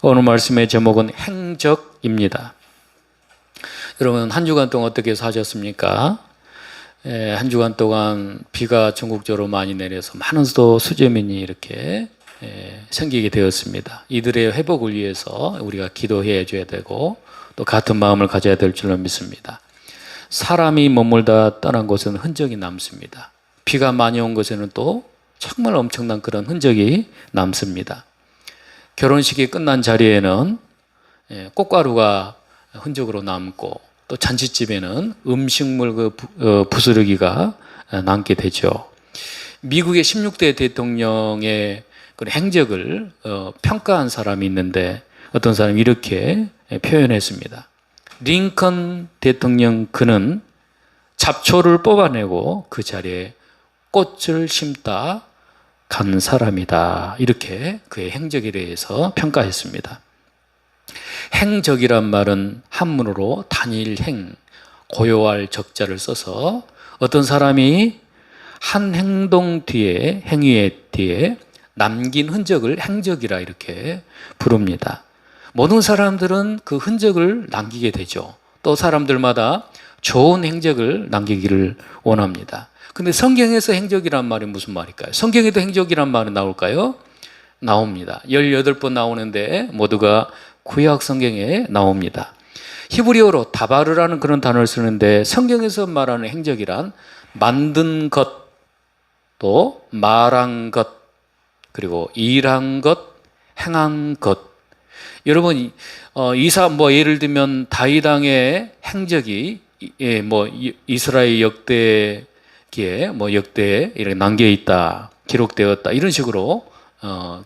오늘 말씀의 제목은 행적입니다. 여러분, 한 주간 동안 어떻게 사셨습니까? 한 주간 동안 비가 전국적으로 많이 내려서 많은 수재민이 이렇게 생기게 되었습니다. 이들의 회복을 위해서 우리가 기도해 줘야 되고 또 같은 마음을 가져야 될 줄로 믿습니다. 사람이 머물다 떠난 곳은 흔적이 남습니다. 비가 많이 온 곳에는 또 정말 엄청난 그런 흔적이 남습니다. 결혼식이 끝난 자리에는 꽃가루가 흔적으로 남고 또 잔치집에는 음식물 부스러기가 남게 되죠. 미국의 16대 대통령의 그런 행적을 평가한 사람이 있는데 어떤 사람이 이렇게 표현했습니다. 링컨 대통령 그는 잡초를 뽑아내고 그 자리에 꽃을 심다 간 사람이다. 이렇게 그의 행적에 대해서 평가했습니다. 행적이란 말은 한문으로 단일행, 고요할 적자를 써서 어떤 사람이 한 행동 뒤에, 행위의 뒤에 남긴 흔적을 행적이라 이렇게 부릅니다. 모든 사람들은 그 흔적을 남기게 되죠. 또 사람들마다 좋은 행적을 남기기를 원합니다. 근데 성경에서 행적이란 말이 무슨 말일까요? 성경에도 행적이란 말이 나올까요? 나옵니다. 18번 나오는데 모두가 구약 성경에 나옵니다. 히브리어로 다바르라는 그런 단어를 쓰는데 성경에서 말하는 행적이란 만든 것, 또 말한 것, 그리고 일한 것, 행한 것. 여러분, 예를 들면 다윗 왕의 행적이 이스라엘 역대기에 역대에 이렇게 남겨 있다, 기록되었다 이런 식으로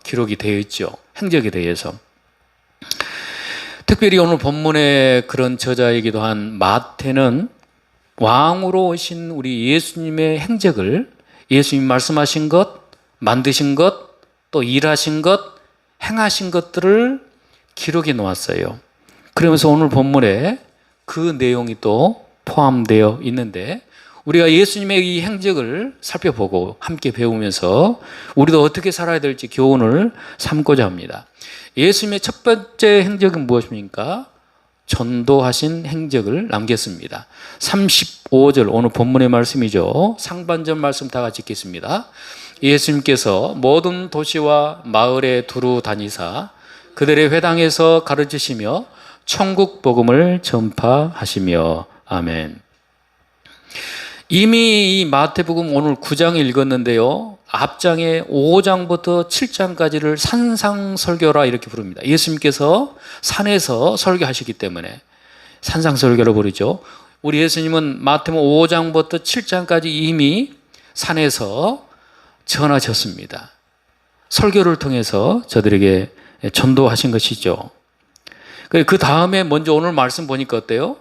기록이 되어 있죠. 행적에 대해서. 특별히 오늘 본문의 그런 저자이기도 한 마태는 왕으로 오신 우리 예수님의 행적을, 예수님 말씀하신 것, 만드신 것, 또 일하신 것, 행하신 것들을 기록해 놓았어요. 그러면서 오늘 본문에 그 내용이 또 포함되어 있는데 우리가 예수님의 이 행적을 살펴보고 함께 배우면서 우리도 어떻게 살아야 될지 교훈을 삼고자 합니다. 예수님의 첫 번째 행적은 무엇입니까? 전도하신 행적을 남겼습니다. 35절 오늘 본문의 말씀이죠. 상반절 말씀 다 같이 읽겠습니다. 예수님께서 모든 도시와 마을에 두루 다니사 그들의 회당에서 가르치시며 천국 복음을 전파하시며 아멘. 이미 이 마태복음 오늘 9장 읽었는데요. 앞장에 5장부터 7장까지를 산상설교라 이렇게 부릅니다. 예수님께서 산에서 설교하시기 때문에 산상설교로 부르죠. 우리 예수님은 마태복음 5장부터 7장까지 이미 산에서 전하셨습니다. 설교를 통해서 저들에게 전도하신 것이죠. 그 다음에 먼저 오늘 말씀 보니까 어때요?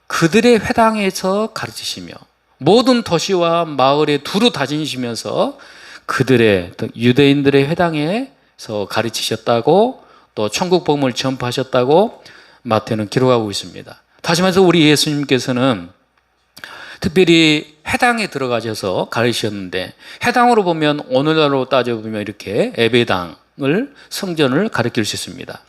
그들의 회당에서 가르치시며 모든 도시와 마을에 두루 다니시면서 그들의 유대인들의 회당에서 가르치셨다고 또 천국 복음을 전파하셨다고 마태는 기록하고 있습니다. 다시 말해서 우리 예수님께서는 특별히 회당에 들어가셔서 가르치셨는데 해당으로 보면 오늘날로 따져보면 이렇게 예배당을 성전을 가르칠 수 있습니다.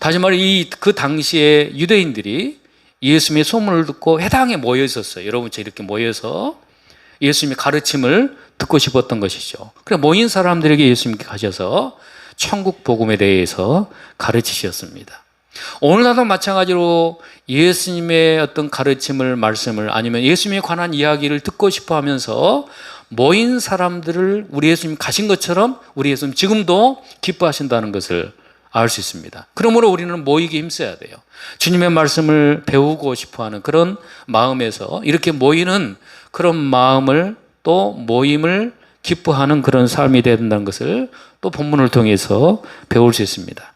다시 말해 그 당시에 유대인들이 예수님의 소문을 듣고 회당에 모여 있었어요. 여러분 이렇게 모여서 예수님의 가르침을 듣고 싶었던 것이죠. 그래서 모인 사람들에게 예수님께 가셔서 천국 복음에 대해서 가르치셨습니다. 오늘날도 마찬가지로 예수님의 어떤 가르침을 말씀을 아니면 예수님에 관한 이야기를 듣고 싶어 하면서 모인 사람들을 우리 예수님 가신 것처럼 우리 예수님 지금도 기뻐하신다는 것을 알 수 있습니다. 그러므로 우리는 모이기 힘써야 돼요. 주님의 말씀을 배우고 싶어하는 그런 마음에서 이렇게 모이는 그런 마음을 또 모임을 기뻐하는 그런 삶이 되어야 된다는 것을 또 본문을 통해서 배울 수 있습니다.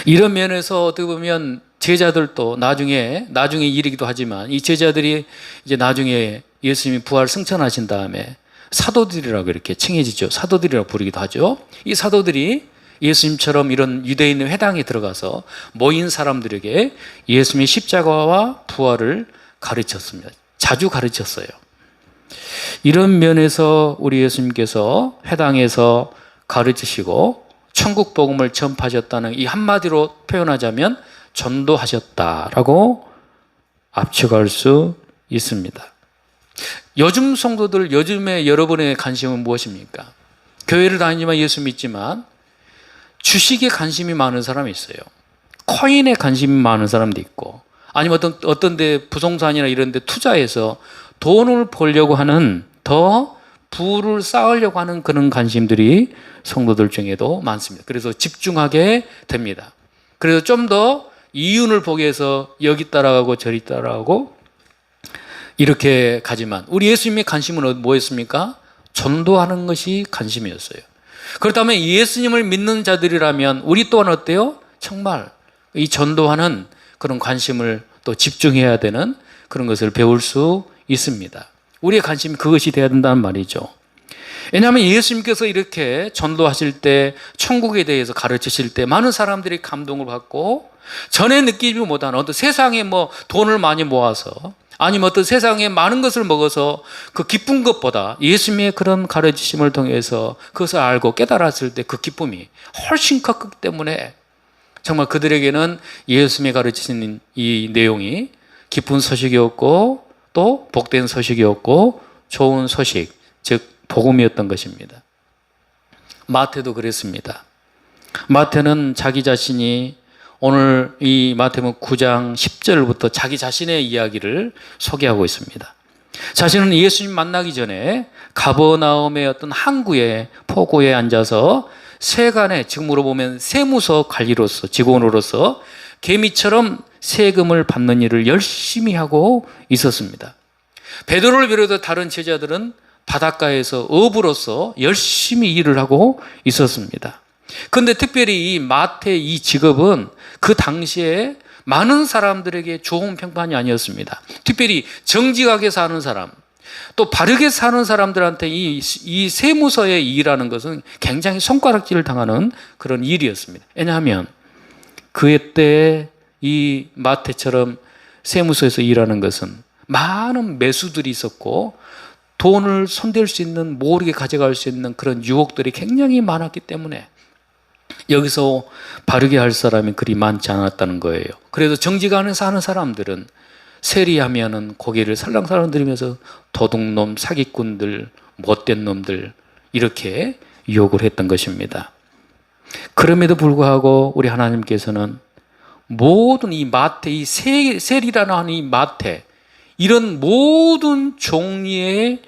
이런 면에서 어떻게 보면 제자들도 나중에 일이기도 하지만 이 제자들이 이제 나중에 예수님이 부활 승천하신 다음에 사도들이라고 이렇게 칭해지죠. 사도들이라고 부르기도 하죠. 이 사도들이 예수님처럼 이런 유대인의 회당에 들어가서 모인 사람들에게 예수님의 십자가와 부활을 가르쳤습니다. 자주 가르쳤어요. 이런 면에서 우리 예수님께서 회당에서 가르치시고 천국 복음을 전파하셨다는 이 한마디로 표현하자면 전도하셨다라고 압축할 수 있습니다. 요즘 성도들, 요즘에 여러분의 관심은 무엇입니까? 교회를 다니지만 예수 믿지만 주식에 관심이 많은 사람이 있어요. 코인에 관심이 많은 사람도 있고, 아니면 어떤 데 부동산이나 이런 데 투자해서 돈을 벌려고 하는, 더 부를 쌓으려고 하는 그런 관심들이 성도들 중에도 많습니다. 그래서 집중하게 됩니다. 그래서 좀 더 이윤을 보기 위해서 여기 따라가고 저리 따라가고 이렇게 가지만, 우리 예수님의 관심은 뭐였습니까? 전도하는 것이 관심이었어요. 그렇다면 예수님을 믿는 자들이라면 우리 또한 어때요? 정말 이 전도하는 그런 관심을 또 집중해야 되는 그런 것을 배울 수 있습니다. 우리의 관심이 그것이 되어야 된다는 말이죠. 왜냐하면 예수님께서 이렇게 전도하실 때, 천국에 대해서 가르치실 때 많은 사람들이 감동을 받고, 전에 느끼지 못한 어떤 세상에 돈을 많이 모아서, 아니면 어떤 세상에 많은 것을 먹어서 그 기쁜 것보다 예수님의 그런 가르치심을 통해서 그것을 알고 깨달았을 때 그 기쁨이 훨씬 컸기 때문에 정말 그들에게는 예수님이 가르치신 이 내용이 기쁜 소식이었고, 또 복된 소식이었고, 좋은 소식, 즉 복음이었던 것입니다. 마태도 그랬습니다. 마태는 자기 자신이, 오늘 이 마태복음 9장 10절부터 자기 자신의 이야기를 소개하고 있습니다. 자신은 예수님 만나기 전에 가버나움의 어떤 항구의 포고에 앉아서 세간에, 지금으로 보면 세무서 관리로서, 직원으로서 개미처럼 세금을 받는 일을 열심히 하고 있었습니다. 베드로를 비롯해 다른 제자들은 바닷가에서 어부로서 열심히 일을 하고 있었습니다. 그런데 특별히 이 마태 이 직업은 그 당시에 많은 사람들에게 좋은 평판이 아니었습니다. 특별히 정직하게 사는 사람, 또 바르게 사는 사람들한테 이 세무서에 일하는 것은 굉장히 손가락질을 당하는 그런 일이었습니다. 왜냐하면 그때 이 마태처럼 세무서에서 일하는 것은 많은 매수들이 있었고, 돈을 손댈 수 있는, 모르게 가져갈 수 있는 그런 유혹들이 굉장히 많았기 때문에 여기서 바르게 할 사람이 그리 많지 않았다는 거예요. 그래서 정직하게 사는 사람들은 세리하면은 고개를 살랑살랑 들으면서 도둑놈, 사기꾼들, 못된 놈들 이렇게 유혹을 했던 것입니다. 그럼에도 불구하고 우리 하나님께서는 모든 이 마태, 이 세리라는 하는 이 마태, 이런 모든 종류의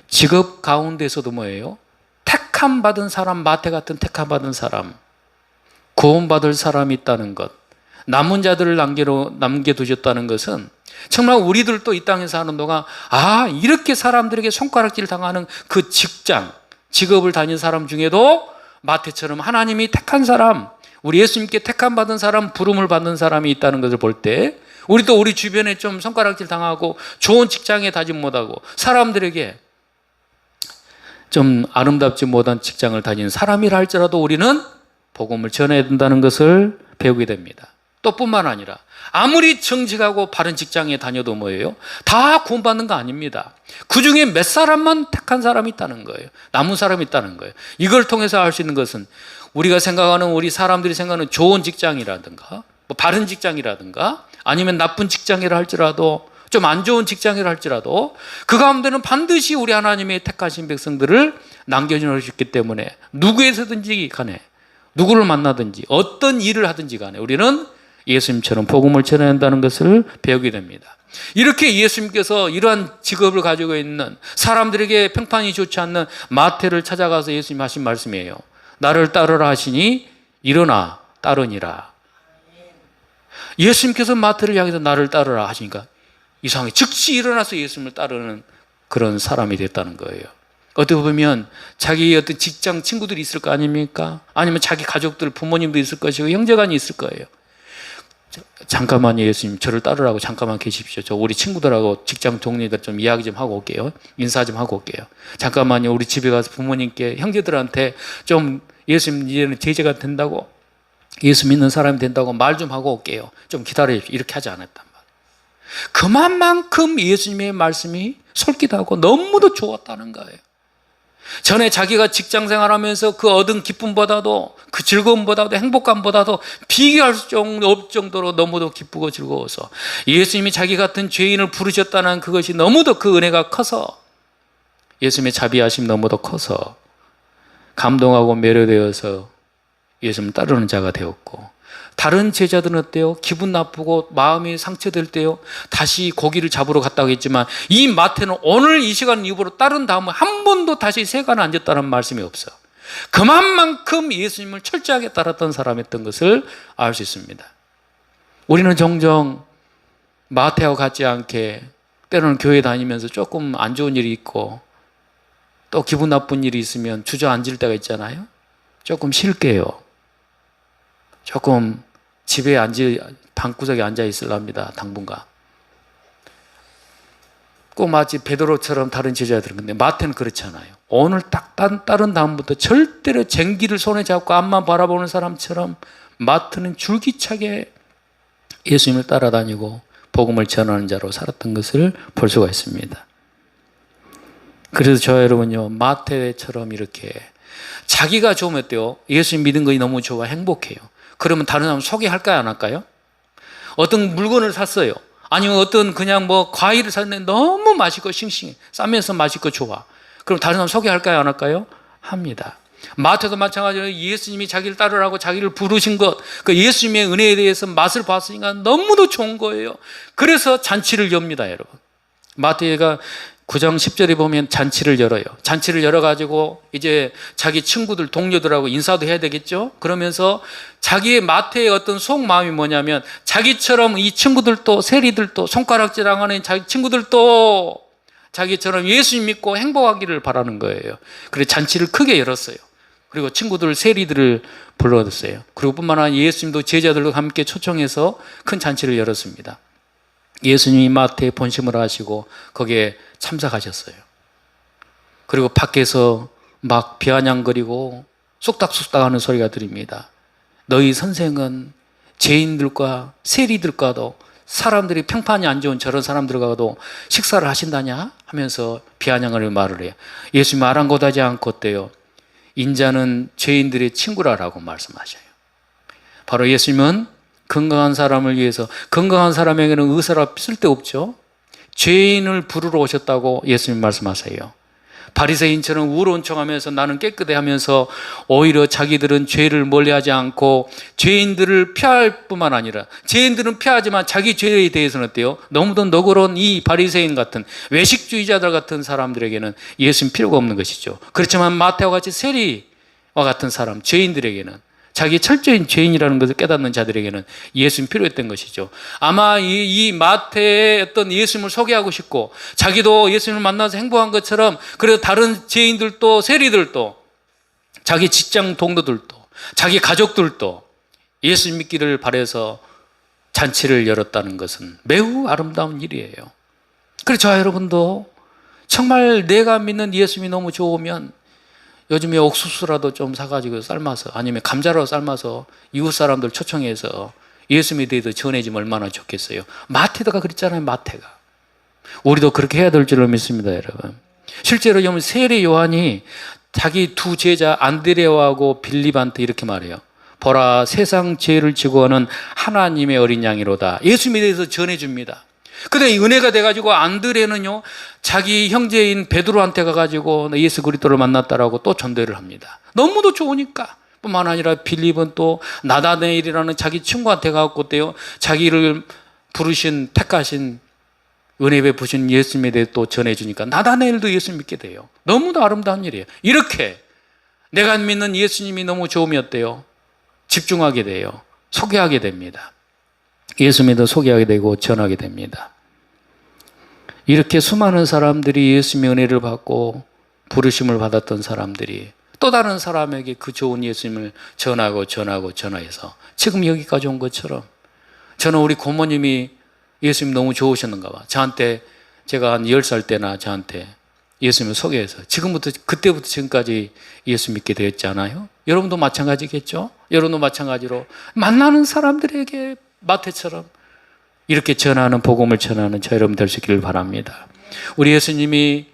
직업 가운데서도 뭐예요? 택함 받은 사람, 마태 같은 택함 받은 사람, 구원받을 사람이 있다는 것, 남은 자들을 남겨두셨다는 것은 정말 우리들도 이 땅에서 하는 동안, 이렇게 사람들에게 손가락질 당하는 그 직업을 다닌 사람 중에도 마태처럼 하나님이 택한 사람, 우리 예수님께 택함 받은 사람, 부름을 받는 사람이 있다는 것을 볼 때, 우리도 우리 주변에 좀 손가락질 당하고 좋은 직장에 다짐 못하고 사람들에게 좀 아름답지 못한 직장을 다니는 사람이라 할지라도 우리는 복음을 전해야 된다는 것을 배우게 됩니다. 또 뿐만 아니라 아무리 정직하고 바른 직장에 다녀도 뭐예요? 다 구원받는 거 아닙니다. 그 중에 몇 사람만 택한 사람이 있다는 거예요. 남은 사람이 있다는 거예요. 이걸 통해서 알 수 있는 것은 우리가 생각하는, 우리 사람들이 생각하는 좋은 직장이라든가 바른 직장이라든가 아니면 나쁜 직장이라 할지라도, 좀 안 좋은 직장이라 할지라도 그 가운데는 반드시 우리 하나님의 택하신 백성들을 남겨주셨기 때문에 누구에서든지 간에, 누구를 만나든지 어떤 일을 하든지 간에 우리는 예수님처럼 복음을 전해야 한다는 것을 배우게 됩니다. 이렇게 예수님께서 이러한 직업을 가지고 있는 사람들에게 평판이 좋지 않는 마태를 찾아가서 예수님 하신 말씀이에요. 나를 따르라 하시니 일어나 따르니라. 예수님께서 마태를 향해서 나를 따르라 하시니까 이상하게 즉시 일어나서 예수님을 따르는 그런 사람이 됐다는 거예요. 어떻게 보면 자기의 어떤 직장 친구들이 있을 거 아닙니까? 아니면 자기 가족들, 부모님도 있을 것이고 형제간이 있을 거예요. 잠깐만요, 예수님 저를 따르라고 잠깐만 계십시오. 저 우리 친구들하고 직장 동료들 좀 이야기 좀 하고 올게요. 인사 좀 하고 올게요. 잠깐만요, 우리 집에 가서 부모님께, 형제들한테 좀 예수님 이제는 제자가 된다고, 예수 믿는 사람이 된다고 말 좀 하고 올게요. 좀 기다려주십시오. 이렇게 하지 않았단 말이에요. 그만큼 예수님의 말씀이 솔깃하고 너무도 좋았다는 거예요. 전에 자기가 직장 생활하면서 그 얻은 기쁨보다도, 그 즐거움보다도, 행복감보다도 비교할 수 없을 정도로 너무도 기쁘고 즐거워서 예수님이 자기 같은 죄인을 부르셨다는 그것이 너무도 그 은혜가 커서, 예수님의 자비하심이 너무도 커서 감동하고 매료되어서 예수님을 따르는 자가 되었고, 다른 제자들은 어때요? 기분 나쁘고 마음이 상처될 때요, 다시 고기를 잡으러 갔다고 했지만, 이 마태는 오늘 이 시간 이후로 따른 다음에 한 번도 다시 세간에 앉았다는 말씀이 없어요. 그만큼 예수님을 철저하게 따랐던 사람이었던 것을 알 수 있습니다. 우리는 종종 마태와 같지 않게 때로는 교회 다니면서 조금 안 좋은 일이 있고 또 기분 나쁜 일이 있으면 주저앉을 때가 있잖아요. 조금 쉴게요. 조금 집에 방구석에 앉아 있으랍니다. 당분간. 꼭 마치 베드로처럼 다른 제자들은. 근데 마태는 그렇잖아요. 오늘 딱 따른 다음부터 절대로 쟁기를 손에 잡고 앞만 바라보는 사람처럼 마태는 줄기차게 예수님을 따라다니고 복음을 전하는 자로 살았던 것을 볼 수가 있습니다. 그래서 저와 여러분요, 마태처럼 이렇게 자기가 좋으면 어때요? 예수님 믿은 것이 너무 좋아, 행복해요. 그러면 다른 사람 소개할까요, 안 할까요? 어떤 물건을 샀어요. 아니면 어떤 그냥 과일을 샀는데 너무 맛있고 싱싱해, 싸면서 맛있고 좋아. 그럼 다른 사람 소개할까요, 안 할까요? 합니다. 마태도 마찬가지로 예수님이 자기를 따르라고 자기를 부르신 것, 그 예수님의 은혜에 대해서 맛을 봤으니까 너무도 좋은 거예요. 그래서 잔치를 엽니다, 여러분. 마태가 9장 10절에 보면 잔치를 열어요. 잔치를 열어가지고 이제 자기 친구들, 동료들하고 인사도 해야 되겠죠? 그러면서 자기의 마태의 어떤 속마음이 뭐냐면, 자기처럼 이 친구들도, 세리들도, 손가락질하는 자기 친구들도 자기처럼 예수님 믿고 행복하기를 바라는 거예요. 그래서 잔치를 크게 열었어요. 그리고 친구들, 세리들을 불러줬어요. 그리고 뿐만 아니라 예수님도 제자들과 함께 초청해서 큰 잔치를 열었습니다. 예수님이 마태에 본심을 하시고 거기에 참석하셨어요. 그리고 밖에서 막 비아냥거리고 쑥닥쑥닥 하는 소리가 들립니다. 너희 선생은 죄인들과 세리들과도, 사람들이 평판이 안 좋은 저런 사람들과도 식사를 하신다냐? 하면서 비아냥을 말을 해요. 예수님 아랑곳하지 않고 어때요? 인자는 죄인들의 친구라라고 말씀하셔요. 바로 예수님은 건강한 사람을 위해서, 건강한 사람에게는 의사라 쓸데없죠. 죄인을 부르러 오셨다고 예수님 말씀하세요. 바리새인처럼 우론청하면서 나는 깨끗해 하면서 오히려 자기들은 죄를 멀리하지 않고 죄인들을 피할 뿐만 아니라, 죄인들은 피하지만 자기 죄에 대해서는 어때요? 너무도 너그러운 이 바리새인 같은 외식주의자들 같은 사람들에게는 예수님 필요가 없는 것이죠. 그렇지만 마태와 같이 세리와 같은 사람, 죄인들에게는, 자기 철저히 죄인이라는 것을 깨닫는 자들에게는 예수님 필요했던 것이죠. 아마 이 마태의 어떤 예수님을 소개하고 싶고, 자기도 예수님을 만나서 행복한 것처럼, 그래서 다른 죄인들도, 세리들도, 자기 직장 동료들도, 자기 가족들도 예수님 믿기를 바라서 잔치를 열었다는 것은 매우 아름다운 일이에요. 그래서 저와 여러분도 정말 내가 믿는 예수님이 너무 좋으면 요즘에 옥수수라도 좀 사가지고 삶아서, 아니면 감자라도 삶아서 이웃 사람들 초청해서 예수님에 대해서 전해주면 얼마나 좋겠어요. 마태가 그랬잖아요. 마태가. 우리도 그렇게 해야 될 줄로 믿습니다, 여러분. 실제로 세례 요한이 자기 두 제자 안드레아하고 빌립한테 이렇게 말해요. 보라, 세상 죄를 지고 오는 하나님의 어린 양이로다. 예수님에 대해서 전해줍니다. 근데 은혜가 돼가지고 안드레는요, 자기 형제인 베드로한테 가가지고 예수 그리스도를 만났다라고 또 전도를 합니다. 너무도 좋으니까. 뿐만 아니라 빌립은 또 나다네일이라는 자기 친구한테 가고 때요, 자기를 부르신, 택하신, 은혜 베푸신 예수님에 대해 또 전해주니까 나다네일도 예수 믿게 돼요. 너무도 아름다운 일이에요. 이렇게 내가 믿는 예수님이 너무 좋으면 어때요? 집중하게 돼요. 소개하게 됩니다. 예수님도 소개하게 되고 전하게 됩니다. 이렇게 수많은 사람들이 예수님의 은혜를 받고 부르심을 받았던 사람들이 또 다른 사람에게 그 좋은 예수님을 전화해서 지금 여기까지 온 것처럼, 저는 우리 고모님이 예수님 너무 좋으셨는가 봐. 저한테, 제가 한 10살 때나 저한테 예수님을 소개해서 그때부터 지금까지 예수 믿게 되었잖아요. 여러분도 마찬가지겠죠? 여러분도 마찬가지로 만나는 사람들에게 마태처럼 이렇게 전하는, 복음을 전하는 저 여러분 될 수 있기를 바랍니다. 우리 예수님이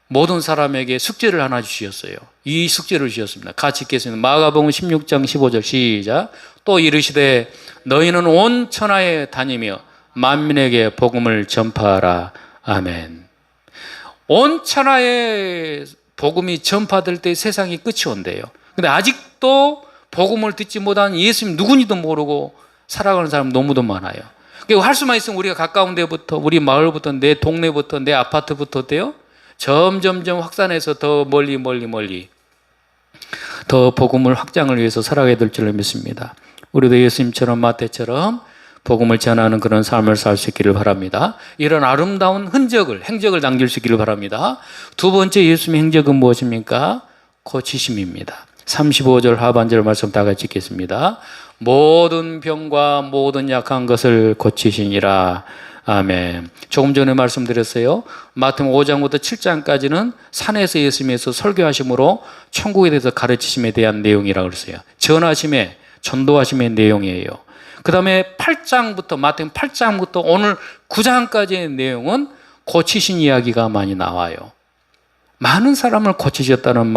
모든 사람에게 숙제를 하나 주셨어요. 이 숙제를 주셨습니다. 같이 읽겠습니다. 마가복음 16장 15절 시작. 또 이르시되 너희는 온 천하에 다니며 만민에게 복음을 전파하라. 아멘. 온 천하에 복음이 전파될 때 세상이 끝이 온대요. 근데 아직도 복음을 듣지 못한 예수님 누군지도 모르고 살아가는 사람 너무도 많아요. 그러니까 할 수만 있으면 우리가 가까운 데부터, 우리 마을부터, 내 동네부터, 내 아파트부터 어때요? 점점점 확산해서 더 멀리 더 복음을 확장을 위해서 살아가야 될 줄을 믿습니다. 우리도 예수님처럼 마태처럼 복음을 전하는 그런 삶을 살 수 있기를 바랍니다. 이런 아름다운 행적을 남길 수 있기를 바랍니다. 두 번째 예수님의 행적은 무엇입니까? 고치심입니다. 35절 하반절 말씀 다 같이 읽겠습니다. 모든 병과 모든 약한 것을 고치시니라. 아멘. 조금 전에 말씀드렸어요. 마태복음 5장부터 7장까지는 산에서 예수님께서 설교하심으로 천국에 대해서 가르치심에 대한 내용이라고 그랬어요. 전하심의, 전도하심의 내용이에요. 그 다음에 마태복음 8장부터 오늘 9장까지의 내용은 고치신 이야기가 많이 나와요. 많은 사람을 고치셨다는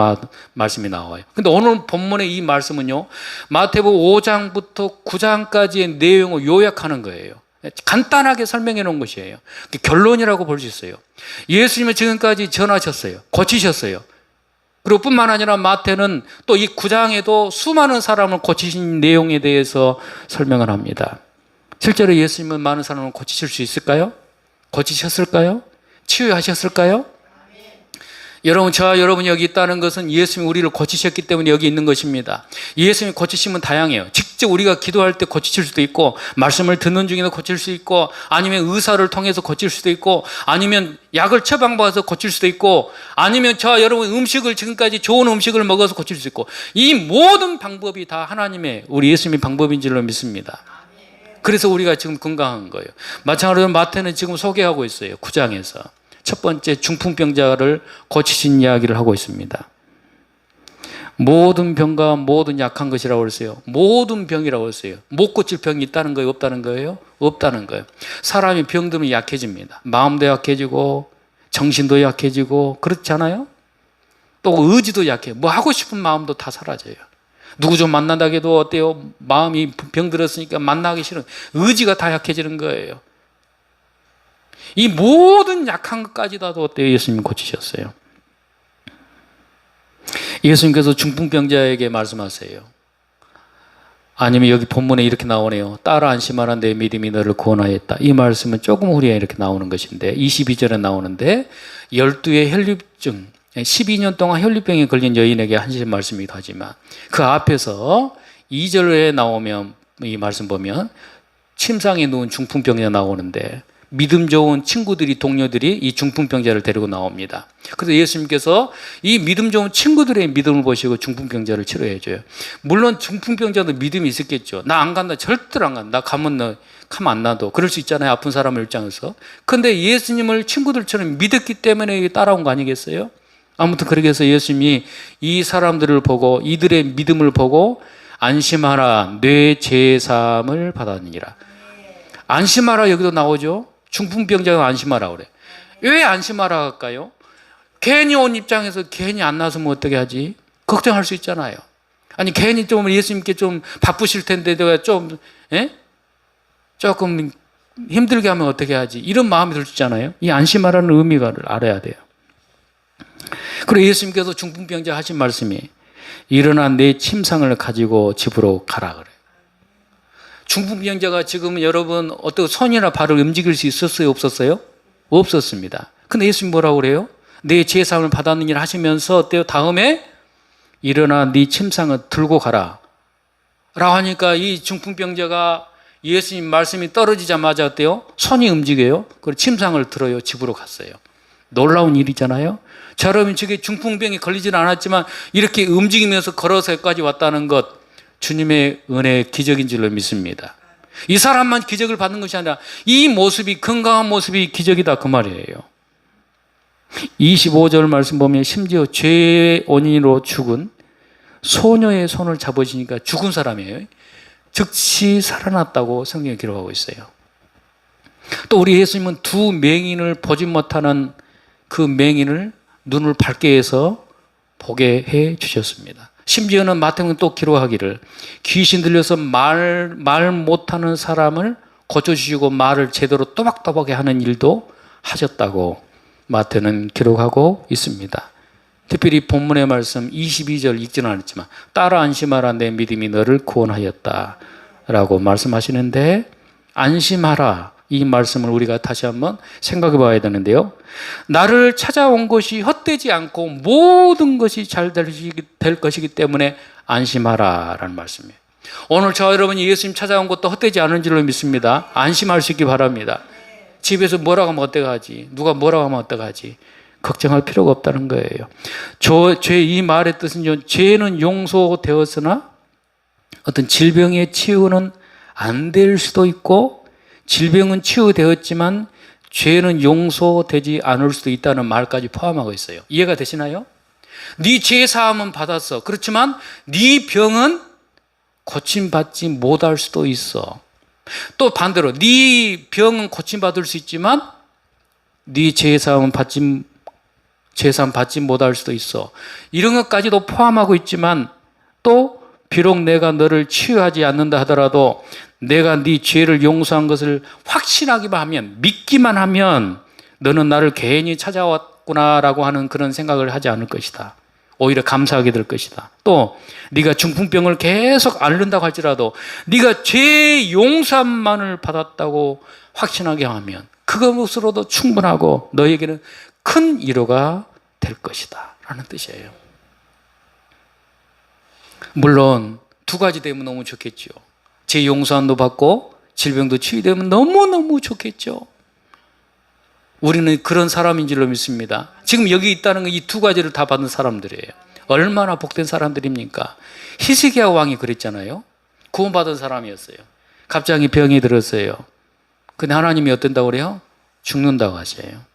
말씀이 나와요. 근데 오늘 본문의 이 말씀은요, 마태복음 5장부터 9장까지의 내용을 요약하는 거예요. 간단하게 설명해 놓은 것이에요. 결론이라고 볼 수 있어요. 예수님은 지금까지 전하셨어요. 고치셨어요. 그리고 뿐만 아니라 마태는 또 이 9장에도 수많은 사람을 고치신 내용에 대해서 설명을 합니다. 실제로 예수님은 많은 사람을 고치실 수 있을까요? 고치셨을까요? 치유하셨을까요? 여러분, 저와 여러분이 여기 있다는 것은 예수님이 우리를 고치셨기 때문에 여기 있는 것입니다. 예수님이 고치시면 다양해요. 직접 우리가 기도할 때 고치실 수도 있고, 말씀을 듣는 중에도 고칠 수 있고, 아니면 의사를 통해서 고칠 수도 있고, 아니면 약을 처방받아서 고칠 수도 있고, 아니면 저와 여러분 음식을 지금까지 좋은 음식을 먹어서 고칠 수 있고, 이 모든 방법이 다 하나님의, 우리 예수님의 방법인 줄로 믿습니다. 그래서 우리가 지금 건강한 거예요. 마찬가지로 마태는 지금 소개하고 있어요. 9장에서. 첫 번째 중풍병자를 고치신 이야기를 하고 있습니다. 모든 병과 모든 약한 것이라고 그랬어요. 모든 병이라고 했어요. 못 고칠 병이 있다는 거예요? 없다는 거예요? 없다는 거예요. 사람이 병들면 약해집니다. 마음도 약해지고 정신도 약해지고 그렇지 않아요? 또 의지도 약해요. 뭐 하고 싶은 마음도 다 사라져요. 누구 좀 만난다고 해도 어때요? 마음이 병들었으니까 만나기 싫은 의지가 다 약해지는 거예요. 이 모든 약한 것까지도 어때요? 예수님이 고치셨어요. 예수님께서 중풍병자에게 말씀하세요. 아니면 여기 본문에 이렇게 나오네요. 딸아 안심하라 내 믿음이 너를 구원하였다. 이 말씀은 조금 후에 이렇게 나오는 것인데 22절에 나오는데 12의 혈류증 12년 동안 혈류병에 걸린 여인에게 하신 말씀이기도 하지만 그 앞에서 2절에 나오면 이 말씀 보면 침상에 누운 중풍병자 나오는데 믿음 좋은 친구들이, 동료들이 이 중풍병자를 데리고 나옵니다. 그래서 예수님께서 이 믿음 좋은 친구들의 믿음을 보시고 중풍병자를 치료해 줘요. 물론 중풍병자도 믿음이 있었겠죠. 나 안 간다. 절대로 안 간다. 나 가면 안 놔도. 그럴 수 있잖아요. 아픈 사람을 입장에서. 근데 예수님을 친구들처럼 믿었기 때문에 따라온 거 아니겠어요? 아무튼 그렇게 해서 예수님이 이 사람들을 보고 이들의 믿음을 보고 안심하라 내 죄사함을 받았느니라. 안심하라 여기도 나오죠. 중풍병자가 안심하라 그래. 왜 안심하라 할까요? 괜히 온 입장에서 괜히 안 나서면 어떻게 하지? 걱정할 수 있잖아요. 아니 괜히 좀 예수님께 좀 바쁘실 텐데 내가 좀 조금 힘들게 하면 어떻게 하지? 이런 마음이 들 수 있잖아요. 이 안심하라는 의미를 알아야 돼요. 그리고 예수님께서 중풍병자 하신 말씀이 일어나 내 침상을 가지고 집으로 가라 그래. 중풍병자가 지금 여러분 어떻게 손이나 발을 움직일 수 있었어요? 없었어요? 없었습니다. 근데 예수님 뭐라고 그래요? 내 죄사함을 받았느니라 하시면서 어때요? 다음에 일어나 네 침상을 들고 가라 라고 하니까 이 중풍병자가 예수님 말씀이 떨어지자마자 어때요? 손이 움직여요. 그리고 침상을 들어요. 집으로 갔어요. 놀라운 일이잖아요. 자, 여러분 저게 중풍병이 걸리지는 않았지만 이렇게 움직이면서 걸어서 여기까지 왔다는 것 주님의 은혜의 기적인 줄로 믿습니다. 이 사람만 기적을 받는 것이 아니라 이 모습이 건강한 모습이 기적이다 그 말이에요. 25절 말씀 보면 심지어 죄의 원인으로 죽은 소녀의 손을 잡으시니까 죽은 사람이에요. 즉시 살아났다고 성경에 기록하고 있어요. 또 우리 예수님은 두 맹인을 보지 못하는 그 맹인을 눈을 밝게 해서 보게 해 주셨습니다. 심지어는 마태복음 또 기록하기를 귀신 들려서 말 못하는 사람을 고쳐주시고 말을 제대로 또박또박하게 하는 일도 하셨다고 마태는 기록하고 있습니다. 특별히 본문의 말씀 22절 읽지는 않았지만 따라 안심하라 내 믿음이 너를 구원하였다 라고 말씀하시는데, 안심하라 이 말씀을 우리가 다시 한번 생각해 봐야 되는데요, 나를 찾아온 것이 헛되지 않고 모든 것이 잘 될 것이기 때문에 안심하라 라는 말씀이에요. 오늘 저와 여러분이 예수님 찾아온 것도 헛되지 않은 줄로 믿습니다. 안심할 수 있기 바랍니다. 집에서 뭐라고 하면 어떡하지, 누가 뭐라고 하면 어떡하지, 걱정할 필요가 없다는 거예요. 죄 이 말의 뜻은 죄는 용서되었으나 어떤 질병의 치유는 안 될 수도 있고, 질병은 치유되었지만 죄는 용서되지 않을 수도 있다는 말까지 포함하고 있어요. 이해가 되시나요? 네 죄 사함은 받았어. 그렇지만 네 병은 고침받지 못할 수도 있어. 또 반대로 네 병은 고침받을 수 있지만 네 죄 사함은 받지 못할 수도 있어. 이런 것까지도 포함하고 있지만, 또 비록 내가 너를 치유하지 않는다 하더라도 내가 네 죄를 용서한 것을 확신하기만 하면, 믿기만 하면 너는 나를 괜히 찾아왔구나라고 하는 그런 생각을 하지 않을 것이다. 오히려 감사하게 될 것이다. 또 네가 중풍병을 계속 앓는다고 할지라도 네가 죄 용서만을 받았다고 확신하게 하면 그것으로도 충분하고 너에게는 큰 위로가 될 것이다 라는 뜻이에요. 물론 두 가지 되면 너무 좋겠죠. 죄 용서함도 받고 질병도 치유되면 너무너무 좋겠죠. 우리는 그런 사람인 줄로 믿습니다. 지금 여기 있다는 건 이 두 가지를 다 받은 사람들이에요. 얼마나 복된 사람들입니까? 히스기야 왕이 그랬잖아요. 구원받은 사람이었어요. 갑자기 병이 들었어요. 근데 하나님이 어떤다고 그래요? 죽는다고 하셔요.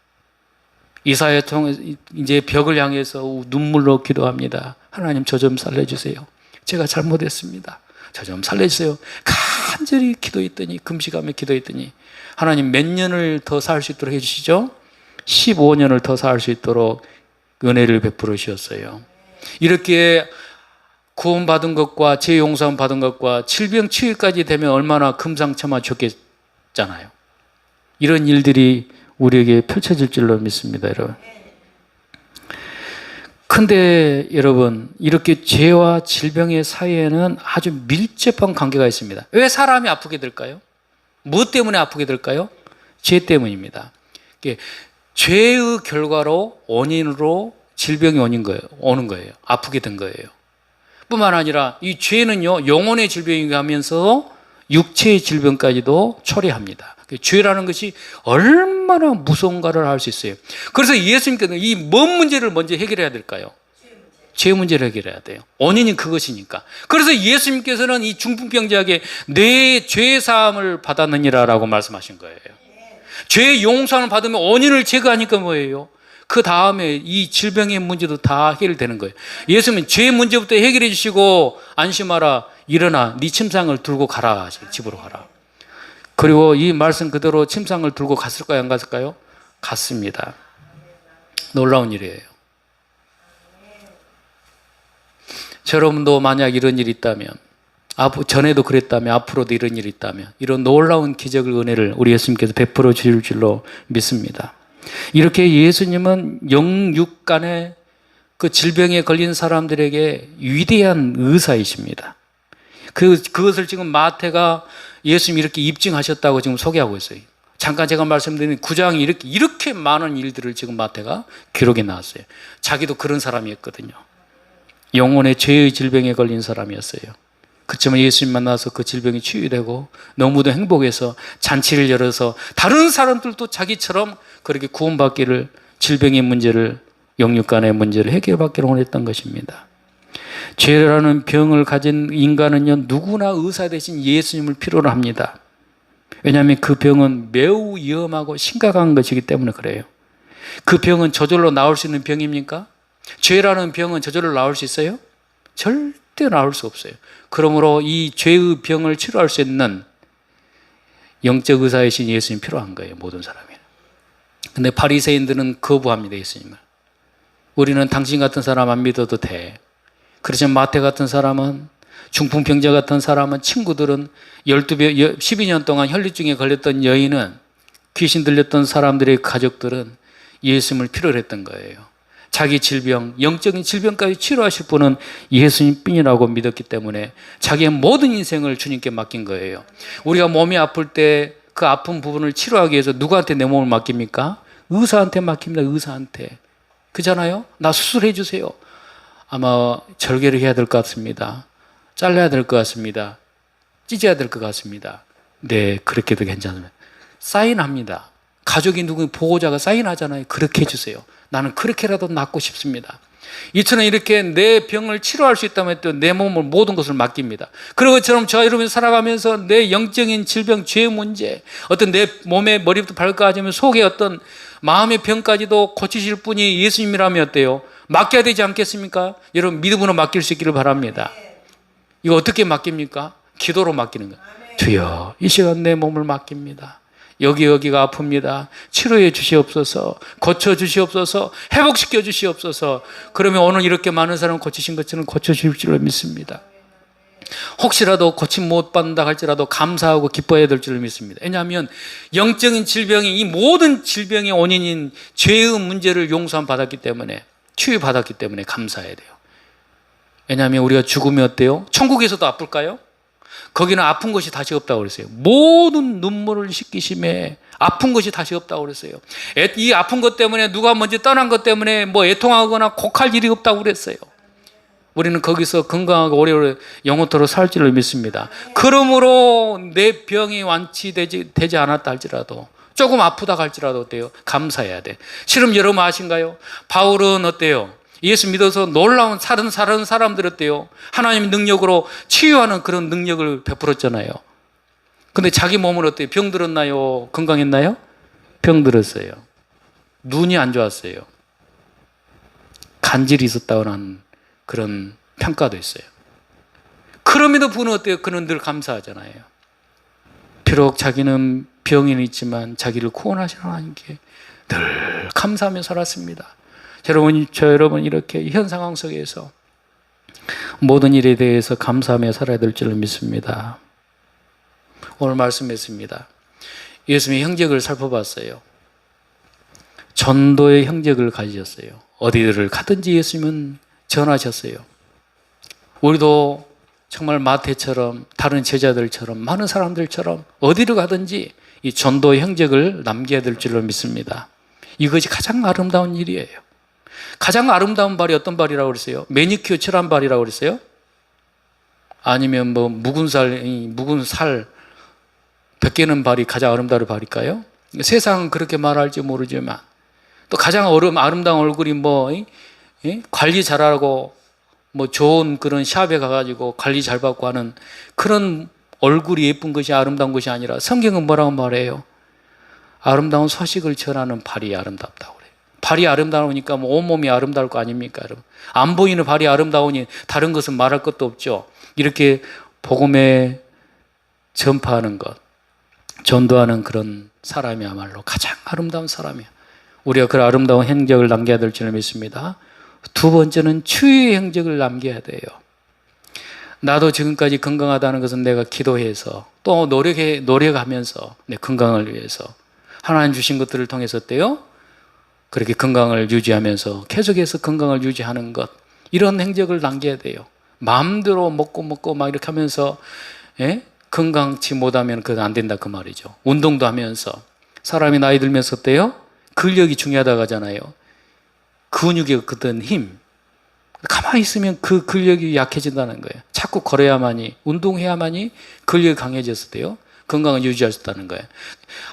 이사야 통해 이제 벽을 향해서 눈물로 기도합니다. 하나님 저 좀 살려주세요. 제가 잘못했습니다. 저 좀 살려주세요. 간절히 기도했더니, 금식하며 기도했더니 하나님 몇 년을 더 살 수 있도록 해주시죠? 15년을 더 살 수 있도록 은혜를 베풀어 주셨어요. 이렇게 구원받은 것과 죄 용서함 받은 것과 질병 치유까지 되면 얼마나 금상첨화 좋겠잖아요. 이런 일들이 우리에게 펼쳐질 줄로 믿습니다, 여러분. 근데 여러분, 이렇게 죄와 질병의 사이에는 아주 밀접한 관계가 있습니다. 왜 사람이 아프게 될까요? 무엇 때문에 아프게 될까요? 죄 때문입니다. 죄의 결과로, 원인으로 질병이 오는 거예요. 아프게 된 거예요. 뿐만 아니라 이 죄는요, 영혼의 질병이 하면서 육체의 질병까지도 초래합니다. 죄라는 것이 얼마나 무서운가를 알 수 있어요. 그래서 예수님께서는 이 뭔 문제를 먼저 해결해야 될까요? 죄 문제를 해결해야 돼요. 원인이 그것이니까. 그래서 예수님께서는 이 중풍병자에게 내 죄 사함을 받았느니라 라고 말씀하신 거예요. 죄 용서를 받으면 원인을 제거하니까 뭐예요? 그 다음에 이 질병의 문제도 다 해결되는 거예요. 예수님은 죄 문제부터 해결해 주시고 안심하라, 일어나 네 침상을 들고 가라, 집으로 가라. 그리고 이 말씀 그대로 침상을 들고 갔을까요? 안 갔을까요? 갔습니다. 놀라운 일이에요. 여러분도 만약 이런 일이 있다면, 전에도 그랬다면, 앞으로도 이런 일이 있다면, 이런 놀라운 기적을, 은혜를 우리 예수님께서 베풀어 주실 줄로 믿습니다. 이렇게 예수님은 영육간의 그 질병에 걸린 사람들에게 위대한 의사이십니다. 그것을 지금 마태가 예수님이 이렇게 입증하셨다고 지금 소개하고 있어요. 잠깐 제가 말씀드린 9장이 이렇게 많은 일들을 지금 마태가 기록해 나왔어요. 자기도 그런 사람이었거든요. 영혼의 죄의 질병에 걸린 사람이었어요. 그렇지만 예수님 만나서 그 질병이 치유되고 너무도 행복해서 잔치를 열어서 다른 사람들도 자기처럼 그렇게 구원받기를, 질병의 문제를, 영육간의 문제를 해결받기를 원했던 것입니다. 죄라는 병을 가진 인간은요, 누구나 의사 대신 예수님을 필요로 합니다. 왜냐하면 그 병은 매우 위험하고 심각한 것이기 때문에 그래요. 그 병은 저절로 나올 수 있는 병입니까? 죄라는 병은 저절로 나올 수 있어요? 절대 나올 수 없어요. 그러므로 이 죄의 병을 치료할 수 있는 영적 의사이신 예수님이 필요한 거예요, 모든 사람이. 근데 바리새인들은 거부합니다, 예수님을. 우리는 당신 같은 사람 안 믿어도 돼. 그렇지만 마태 같은 사람은, 중풍병자 같은 사람은, 친구들은 12년 동안 혈류증에 걸렸던 여인은, 귀신 들렸던 사람들의 가족들은 예수님을 필요로 했던 거예요. 자기 질병, 영적인 질병까지 치료하실 분은 예수님뿐이라고 믿었기 때문에 자기의 모든 인생을 주님께 맡긴 거예요. 우리가 몸이 아플 때 그 아픈 부분을 치료하기 위해서 누구한테 내 몸을 맡깁니까? 의사한테 맡깁니다. 의사한테. 그잖아요? 나 수술해 주세요. 아마 절개를 해야 될 것 같습니다. 잘라야 될 것 같습니다. 찢어야 될 것 같습니다. 네, 그렇게도 괜찮습니다. 사인합니다. 가족이 누구 보호자가 사인하잖아요. 그렇게 해주세요. 나는 그렇게라도 낫고 싶습니다. 이처럼 이렇게 내 병을 치료할 수 있다면 또 내 몸을 모든 것을 맡깁니다. 그런 것처럼 저와 여러분이 살아가면서 내 영적인 질병, 죄의 문제, 어떤 내 몸의 머리부터 발까지 하면 속의 어떤 마음의 병까지도 고치실 분이 예수님이라면 어때요? 맡겨야 되지 않겠습니까? 여러분 믿음으로 맡길 수 있기를 바랍니다. 이거 어떻게 맡깁니까? 기도로 맡기는 거예요. 주여, 이 시간 내 몸을 맡깁니다. 여기가 아픕니다. 치료해 주시옵소서, 고쳐 주시옵소서, 회복시켜 주시옵소서. 그러면 오늘 이렇게 많은 사람 고치신 것처럼 고쳐 주실 줄로 믿습니다. 혹시라도 고침 못 받는다 할지라도 감사하고 기뻐해야 될 줄로 믿습니다. 왜냐하면 영적인 질병이, 이 모든 질병의 원인인 죄의 문제를 용서함 받았기 때문에, 치유받았기 때문에 감사해야 돼요. 왜냐하면 우리가 죽으면 어때요? 천국에서도 아플까요? 거기는 아픈 것이 다시 없다고 그랬어요. 모든 눈물을 씻기심에 아픈 것이 다시 없다고 그랬어요. 이 아픈 것 때문에, 누가 먼저 떠난 것 때문에 뭐 애통하거나 곡할 일이 없다고 그랬어요. 우리는 거기서 건강하고 오래오래 영원토록 살 줄을 믿습니다. 그러므로 내 병이 완치되지 않았다 할지라도, 조금 아프다 할지라도 어때요? 감사해야 돼. 실은 여러분 아신가요? 바울은 어때요? 예수 믿어서 놀라운 사는 사람들 어때요? 하나님의 능력으로 치유하는 그런 능력을 베풀었잖아요. 근데 자기 몸은 어때요? 병 들었나요? 건강했나요? 병 들었어요. 눈이 안 좋았어요. 간질이 있었다고 하는 그런 평가도 있어요. 그럼에도 불구하고 어때요? 그는 늘 감사하잖아요. 비록 자기는 병이 있지만 자기를 구원하시는 하나님께 늘 감사하며 살았습니다. 여러분 이렇게 현 상황 속에서 모든 일에 대해서 감사하며 살아야 될 줄을 믿습니다. 오늘 말씀했습니다. 예수님의 행적을 살펴봤어요. 전도의 행적을 가지셨어요. 어디를 가든지 예수님은 전하셨어요. 우리도 정말 마태처럼, 다른 제자들처럼, 많은 사람들처럼 어디를 가든지 이 전도의 행적을 남겨야 될 줄로 믿습니다. 이것이 가장 아름다운 일이에요. 가장 아름다운 발이 어떤 발이라고 그랬어요? 매니큐어 칠한 발이라고 그랬어요? 아니면 뭐 묵은 살 벗기는 발이 가장 아름다운 발일까요? 세상은 그렇게 말할지 모르지만, 또 가장 아름다운 얼굴이 관리 잘하고 뭐 좋은 그런 샵에 가가지고 관리 잘 받고 하는 그런 얼굴이 예쁜 것이 아름다운 것이 아니라, 성경은 뭐라고 말해요? 아름다운 소식을 전하는 발이 아름답다고 그래요. 발이 아름다우니까 뭐 온몸이 아름다울 거 아닙니까, 여러분? 안 보이는 발이 아름다우니 다른 것은 말할 것도 없죠. 이렇게 복음에 전파하는 것, 전도하는 그런 사람이야말로 가장 아름다운 사람이야. 우리가 그 아름다운 행적을 남겨야 될 줄 믿습니다. 두 번째는 치유의 행적을 남겨야 돼요. 나도 지금까지 건강하다는 것은 내가 기도해서, 또 노력하면서 내 건강을 위해서 하나님 주신 것들을 통해서 어때요? 그렇게 건강을 유지하면서 계속해서 건강을 유지하는 것, 이런 행적을 남겨야 돼요. 마음대로 먹고 막 이렇게 하면서 건강치 못하면 그건 안 된다 그 말이죠. 운동도 하면서, 사람이 나이 들면서 어때요? 근력이 중요하다고 하잖아요. 근육의 어떤 힘, 가만히 있으면 그 근력이 약해진다는 거예요. 자꾸 걸어야만이, 운동해야만이 근력이 강해졌어요. 건강을 유지할 수 있다는 거예요.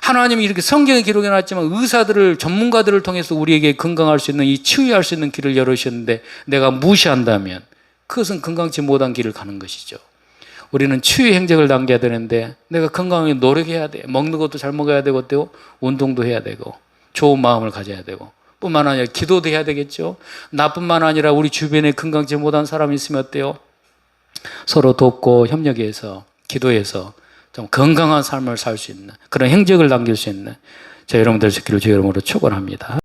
하나님이 이렇게 성경에 기록해놨지만 의사들을, 전문가들을 통해서 우리에게 건강할 수 있는, 이 치유할 수 있는 길을 열어주셨는데 내가 무시한다면 그것은 건강치 못한 길을 가는 것이죠. 우리는 치유의 행적을 남겨야 되는데 내가 건강하게 노력해야 돼. 먹는 것도 잘 먹어야 되고, 운동도 해야 되고, 좋은 마음을 가져야 되고, 뿐만 아니라 기도도 해야 되겠죠. 나뿐만 아니라 우리 주변에 건강치 못한 사람이 있으면 어때요? 서로 돕고 협력해서, 기도해서 좀 건강한 삶을 살 수 있는 그런 행적을 남길 수 있는 저 여러분들 되기를 주 이름으로 축원합니다.